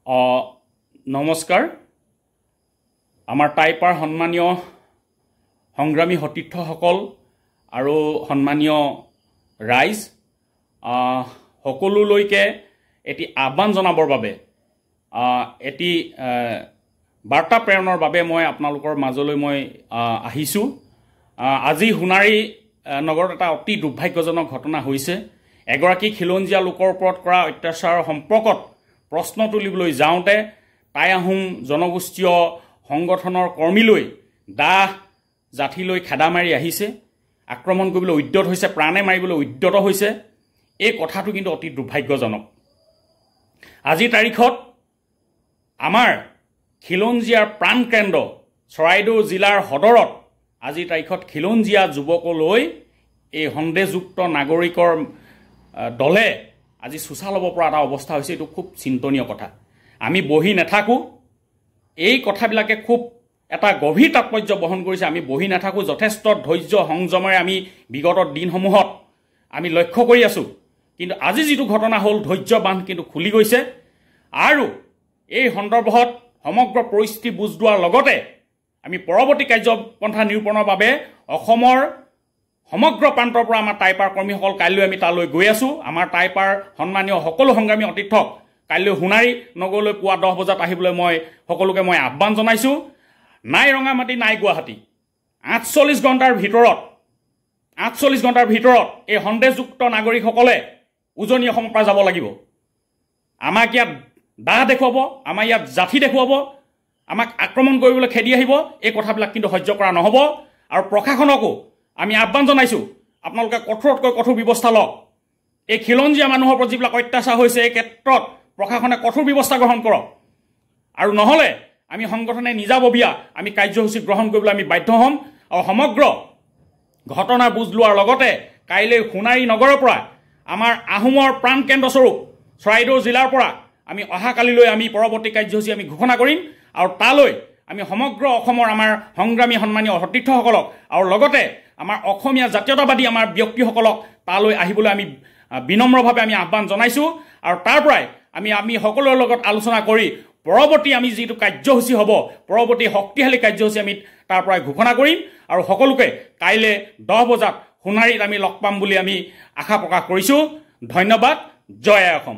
নমস্কাৰ আমাৰ টাইপাৰ সন্মানীয় সংগ্ৰামী সতীৰ্থসকল আৰু সন্মানীয় ৰাইজ সকলোলৈকে এটি আহ্বান জনাবৰ বাবে এটি বাৰ্তা প্ৰেৰণৰ বাবে মই আপোনালোকৰ মাজলৈ মই আহিছোঁ। আজি সোণাৰী নগৰত এটা অতি দুৰ্ভাগ্যজনক ঘটনা হৈছে। এগৰাকী খিলঞ্জীয়া লোকৰ ওপৰত কৰা অত্যাচাৰৰ সম্পৰ্কত প্ৰশ্ন তুলিবলৈ যাওঁতে টাই আহোম জনগোষ্ঠীয় সংগঠনৰ কৰ্মীলৈ দাহ জাঠিলৈ খেদা মাৰি আহিছে, আক্ৰমণ কৰিবলৈ উদ্যত হৈছে, প্ৰাণে মাৰিবলৈ উদ্যত হৈছে। এই কথাটো কিন্তু অতি দুৰ্ভাগ্যজনক। আজিৰ তাৰিখত আমাৰ খিলঞ্জীয়াৰ প্ৰাণকেন্দ্ৰ চৰাইদেউ জিলাৰ সদৰত আজিৰ তাৰিখত খিলঞ্জীয়া যুৱকলৈ এই সন্দেহযুক্ত নাগৰিকৰ দলে আজি চোচা ল'ব পৰা এটা অৱস্থা হৈছে। এইটো খুব চিন্তনীয় কথা। আমি বহি নাথাকোঁ। এই কথাবিলাকে খুব এটা গভীৰ তাৎপৰ্য বহন কৰিছে। আমি বহি নাথাকোঁ। যথেষ্ট ধৈৰ্য সংযমেৰে আমি বিগত দিনসমূহত আমি লক্ষ্য কৰি আছোঁ। কিন্তু আজি যিটো ঘটনা হ'ল, ধৈৰ্য বান্ধ কিন্তু খুলি গৈছে। আৰু এই সন্দৰ্ভত সমগ্ৰ পৰিস্থিতি বুজ লোৱাৰ লগতে আমি পৰৱৰ্তী কাৰ্যপন্থা নিৰূপণৰ বাবে অসমৰ সমগ্ৰ প্ৰান্তৰ পৰা আমাৰ টাইপাৰ কৰ্মীসকল কাইলৈ আমি তালৈ গৈ আছোঁ। আমাৰ টাইপাৰ সন্মানীয় সকলো সংগ্ৰামী অতিথক কাইলৈ সোণাৰী নগৰলৈ পুৱা 10 বজাত আহিবলৈ মই সকলোকে আহ্বান জনাইছোঁ। নাই ৰঙামাটি নাই গুৱাহাটী, 48 ঘণ্টাৰ ভিতৰত এই সন্দেহযুক্ত নাগৰিকসকলে উজনি অসমৰ পৰা যাব লাগিব। আমাক ইয়াত দাহ দেখুৱাব, আমাৰ ইয়াত জাঠি দেখুৱাব, আমাক আক্ৰমণ কৰিবলৈ খেদি আহিব। এই কথাবিলাক কিন্তু সহ্য কৰা নহ'ব। আৰু প্ৰশাসনকো আমি আহ্বান জনাইছোঁ, আপোনালোকে কঠোৰতকৈ কঠোৰ ব্যৱস্থা লওক। এই খিলঞ্জীয়া মানুহৰ ওপৰত যিবিলাক অত্যাচাৰ হৈছে, এই ক্ষেত্ৰত প্ৰশাসনে কঠোৰ ব্যৱস্থা গ্ৰহণ কৰক। আৰু নহ'লে আমি সংগঠনে নিজাববীয়া আমি কাৰ্যসূচী গ্ৰহণ কৰিবলৈ আমি বাধ্য হ'ম। আৰু সমগ্ৰ ঘটনা বুজ লোৱাৰ লগতে কাইলৈ সোণাৰী নগৰৰ পৰা আমাৰ আহোমৰ প্ৰাণকেন্দ্ৰস্বৰূপ চৰাইদেউ জিলাৰ পৰা আমি অহাকালিলৈ আমি পৰৱৰ্তী কাৰ্যসূচী আমি ঘোষণা কৰিম। আৰু তালৈ আমি সমগ্ৰ অসমৰ আমাৰ সংগ্ৰামী সন্মানীয় সতীৰ্থসকলক আৰু লগতে আমাৰ অসমীয়া জাতীয়তাবাদী আমাৰ ব্যক্তিসকলক তালৈ আহিবলৈ আমি বিনম্ৰভাৱে আমি আহ্বান জনাইছোঁ। আৰু তাৰ পৰাই আমি সকলোৰে লগত আলোচনা কৰি পৰৱৰ্তী আমি যিটো কাৰ্যসূচী হ'ব, পৰৱৰ্তী শক্তিশালী কাৰ্যসূচী আমি তাৰ পৰাই ঘোষণা কৰিম। আৰু সকলোকে কাইলৈ 10 বজাত সোণাৰীত আমি লগ পাম বুলি আমি আশা প্ৰকাশ কৰিছোঁ। ধন্যবাদ। জয় অসম।